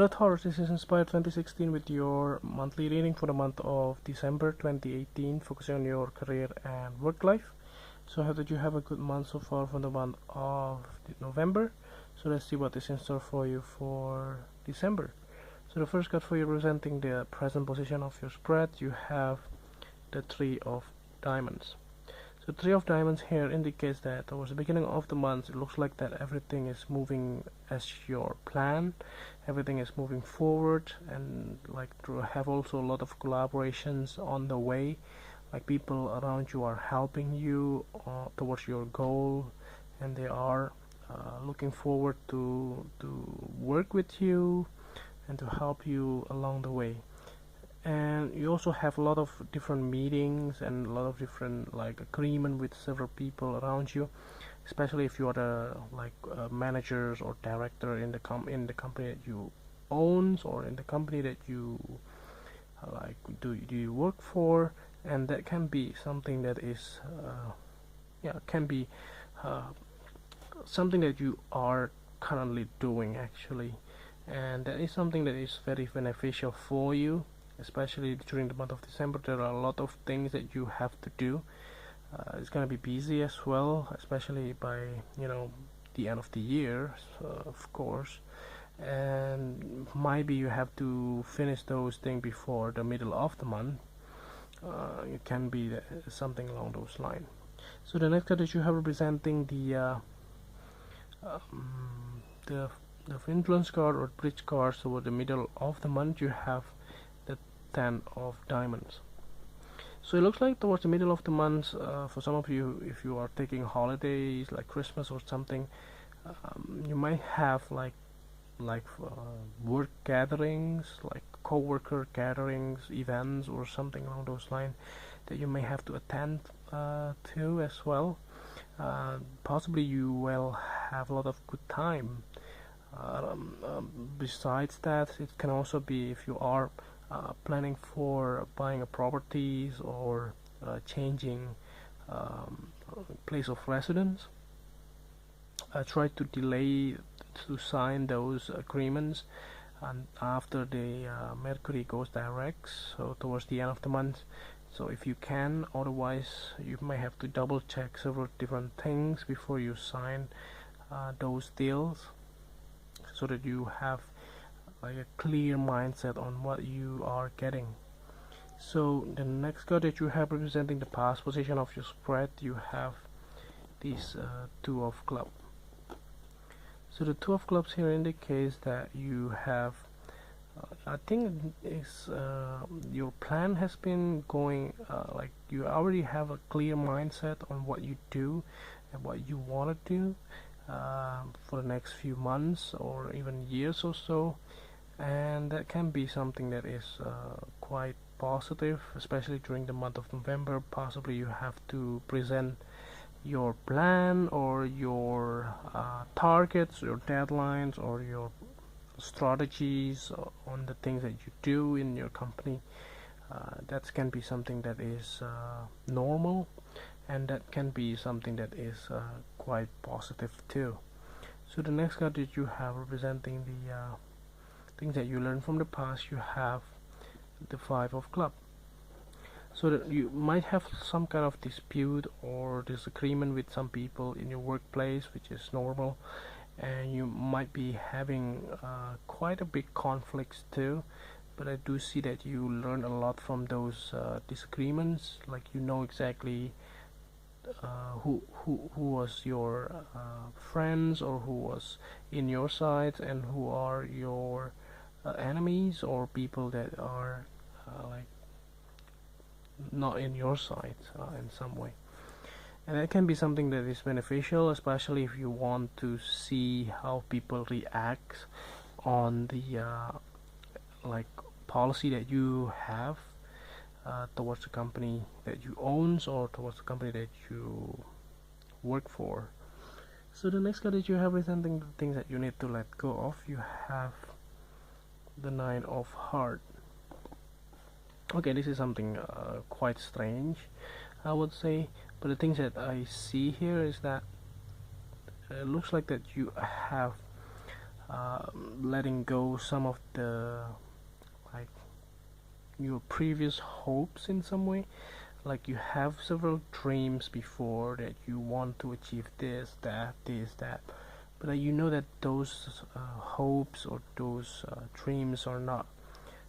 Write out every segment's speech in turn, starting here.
Hello Taurus, this is Inspired 2016 with your monthly reading for the month of December 2018, focusing on your career and work life. So I hope that you have a good month so far from the month of November. So let's see what is in store for you for December. So the first card for you representing the present position of your spread, you have the Three of Diamonds. So Three of Diamonds here indicates that towards the beginning of the month it looks like that everything is moving as your plan, everything is moving forward, and like to have also a lot of collaborations on the way, like people around you are helping you towards your goal, and they are looking forward to work with you and to help you along the way. And you also have a lot of different meetings and a lot of different like agreement with several people around you, especially if you are the managers or director in the company that you owns, or in the company that you do you work for. And that can be something that is can be something that you are currently doing actually, and that is something that is very beneficial for you, especially during the month of December. There are a lot of things that you have to do. It's gonna be busy as well, especially by the end of the year, of course, and maybe you have to finish those things before the middle of the month. It can be something along those lines. So the next card that you have representing the influence card or bridge card. So at the middle of the month you have the Ten of Diamonds. So it looks like towards the middle of the month, for some of you, if you are taking holidays like Christmas or something, you might have work gatherings, like co-worker gatherings, events, or something along those lines that you may have to attend to as well. Possibly you will have a lot of good time. Besides that, it can also be if you are planning for buying a properties or changing place of residence. Try to delay to sign those agreements, and after the Mercury goes direct, so towards the end of the month. So if you can, otherwise you may have to double check several different things before you sign those deals, so that you have like a clear mindset on what you are getting. So the next card that you have representing the past position of your spread, you have this Two of Clubs. So the Two of Clubs here indicates that you have I think is your plan has been going like you already have a clear mindset on what you do and what you want to do for the next few months or even years or so, and that can be something that is quite positive, especially during the month of November. Possibly you have to present your plan or your targets, your deadlines, or your strategies on the things that you do in your company. That can be something that is normal, and that can be something that is quite positive too. So the next card that you have representing the things that you learned from the past, you have the Five of Clubs. So that you might have some kind of dispute or disagreement with some people in your workplace, which is normal, and you might be having quite a big conflicts too. But I do see that you learn a lot from those disagreements, like you know exactly who was your friends, or who was in your side, and who are your enemies, or people that are like not in your side in some way. And that can be something that is beneficial, especially if you want to see how people react on the policy that you have towards the company that you own, or towards the company that you work for. So the next card that you have representing the things that you need to let go of, you have the Nine of Hearts. Okay, this is something quite strange, I would say, but the things that I see here is that it looks like that you have uh, letting go some of the, like, your previous hopes in some way. Like, you have several dreams before that you want to achieve this, that, but you know that those hopes or those dreams are not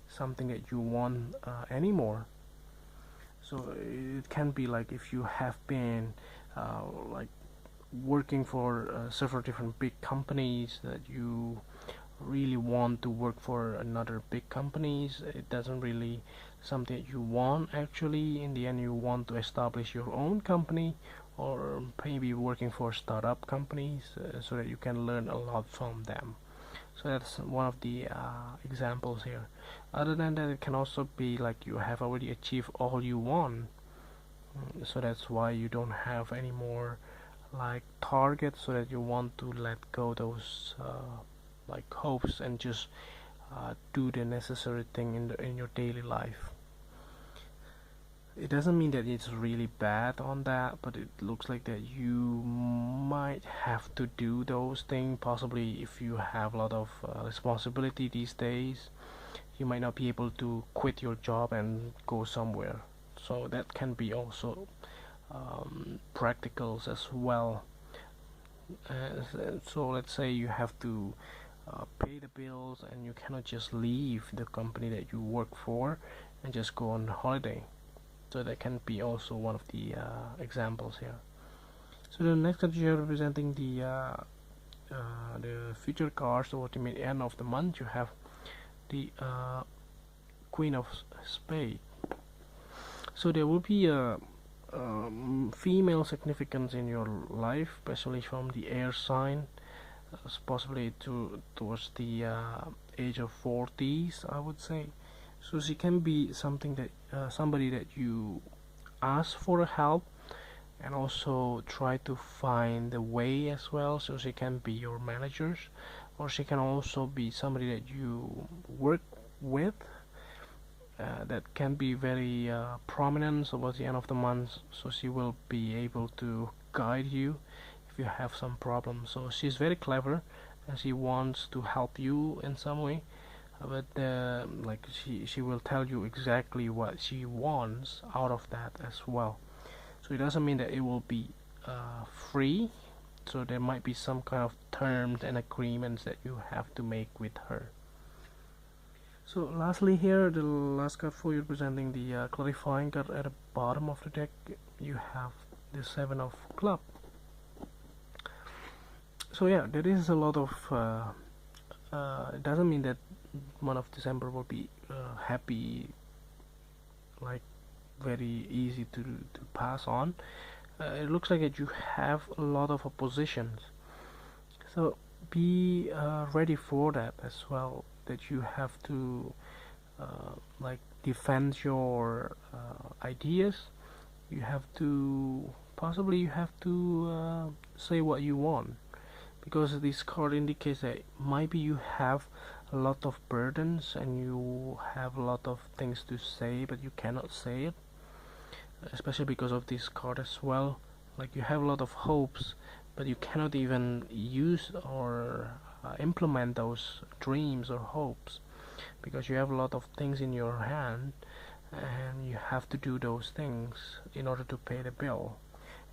something that you want anymore. So it can be like if you have been like working for several different big companies, that you really want to work for another big companies. It doesn't really something that you want. Actually, in the end, you want to establish your own company, or maybe working for startup companies, so that you can learn a lot from them. So that's one of the examples here. Other than that, it can also be like you have already achieved all you want. So that's why you don't have any more like targets, so that you want to let go those like hopes and just do the necessary thing in your daily life. It doesn't mean that it's really bad on that, but it looks like that you might have to do those things. Possibly if you have a lot of responsibility these days, you might not be able to quit your job and go somewhere. So that can be also practicals as well. So let's say you have to pay the bills, and you cannot just leave the company that you work for and just go on holiday. So that can be also one of the examples here. So the next card here representing the future cards, or the end of the month, you have the Queen of Spades. So there will be a female significance in your life, especially from the air sign, possibly towards the age of 40s, I would say. So she can be something that somebody that you ask for help, and also try to find the way as well. So she can be your managers, or she can also be somebody that you work with, that can be very prominent towards the end of the month. So she will be able to guide you if you have some problems. So she's very clever, and she wants to help you in some way, but like she will tell you exactly what she wants out of that as well. So it doesn't mean that it will be free. So there might be some kind of terms and agreements that you have to make with her. So lastly here, the last card for you, representing the clarifying card at the bottom of the deck, you have the Seven of Clubs. So yeah, there is a lot of it doesn't mean that month of December will be happy, like very easy to pass on. It looks like that you have a lot of oppositions, so be ready for that as well, that you have to like defend your ideas. You have to possibly you have to say what you want, because this card indicates that maybe you have a lot of burdens and you have a lot of things to say, but you cannot say it, especially because of this card as well. Like, you have a lot of hopes, but you cannot even use or implement those dreams or hopes, because you have a lot of things in your hand, and you have to do those things in order to pay the bill,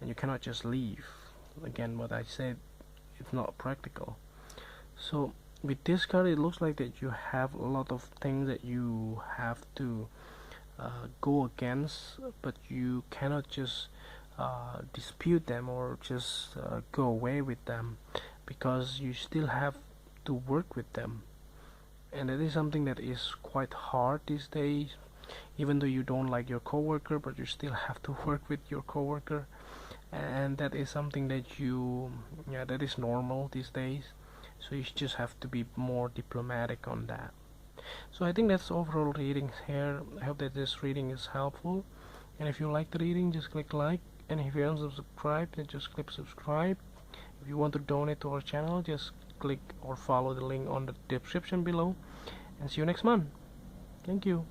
and you cannot just leave. Again, what I said, it's not practical. So with this card, it looks like that you have a lot of things that you have to go against, but you cannot just dispute them or just go away with them, because you still have to work with them, and that is something that is quite hard these days. Even though you don't like your coworker, but you still have to work with your coworker, and that is something that that is normal these days. So you just have to be more diplomatic on that. So I think that's overall readings here. I hope that this reading is helpful, and if you like the reading, just click like, and if you haven't subscribed, then just click subscribe. If you want to donate to our channel, just click or follow the link on the description below, and see you next month. Thank you.